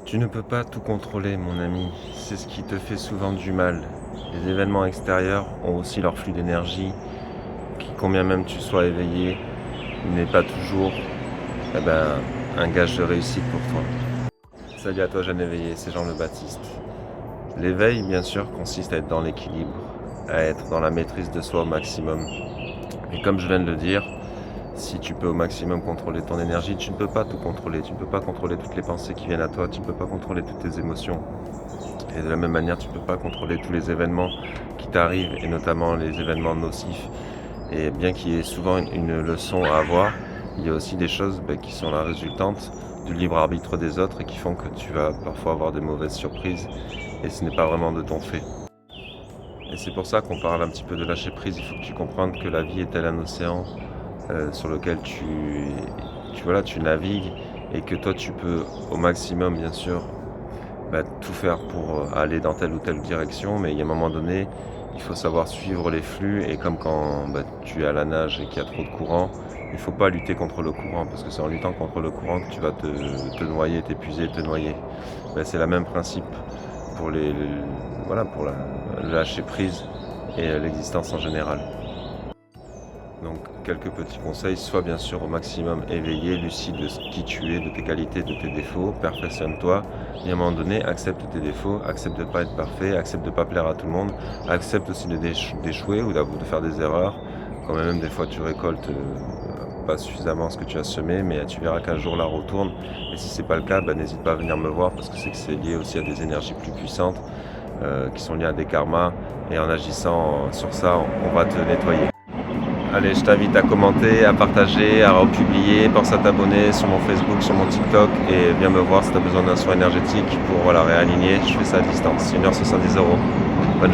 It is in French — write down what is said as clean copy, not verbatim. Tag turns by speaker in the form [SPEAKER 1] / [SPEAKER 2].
[SPEAKER 1] Tu ne peux pas tout contrôler, mon ami. C'est ce qui te fait souvent du mal. Les événements extérieurs ont aussi leur flux d'énergie, qui, combien même tu sois éveillé, n'est pas toujours eh ben, un gage de réussite pour toi. Salut à toi, jeune éveillé, c'est Jean le Baptiste. L'éveil, bien sûr, consiste à être dans l'équilibre, à être dans la maîtrise de soi au maximum. Et comme je viens de le dire, si tu peux au maximum contrôler ton énergie, tu ne peux pas tout contrôler. Tu ne peux pas contrôler toutes les pensées qui viennent à toi, tu ne peux pas contrôler toutes tes émotions. Et de la même manière, tu ne peux pas contrôler tous les événements qui t'arrivent, et notamment les événements nocifs. Et bien qu'il y ait souvent une leçon à avoir, il y a aussi des choses qui sont la résultante du libre arbitre des autres et qui font que tu vas parfois avoir des mauvaises surprises. Et ce n'est pas vraiment de ton fait. Et c'est pour ça qu'on parle un petit peu de lâcher prise. Il faut que tu comprennes que la vie est tel un océan sur lequel tu navigues et que toi tu peux au maximum bien sûr tout faire pour aller dans telle ou telle direction, mais il y a un moment donné il faut savoir suivre les flux et comme quand tu es à la nage et qu'il y a trop de courant, il ne faut pas lutter contre le courant parce que c'est en luttant contre le courant que tu vas te noyer, t'épuiser, te noyer. C'est le même principe pour pour le lâcher prise et l'existence en général. Donc quelques petits conseils, sois bien sûr au maximum éveillé, lucide de qui tu es, de tes qualités, de tes défauts, perfectionne-toi, et à un moment donné, accepte tes défauts, accepte de ne pas être parfait, accepte de ne pas plaire à tout le monde, accepte aussi d'échouer ou de faire des erreurs, quand même des fois tu récoltes pas suffisamment ce que tu as semé, mais tu verras qu'un jour la retourne, et si c'est pas le cas, n'hésite pas à venir me voir, parce que c'est lié aussi à des énergies plus puissantes, qui sont liées à des karmas, et en agissant sur ça, on va te nettoyer. Allez, je t'invite à commenter, à partager, à republier, pense à t'abonner sur mon Facebook, sur mon TikTok et viens me voir si tu as besoin d'un soin énergétique pour réaligner. Je fais ça à distance, 1h70 €. Bonne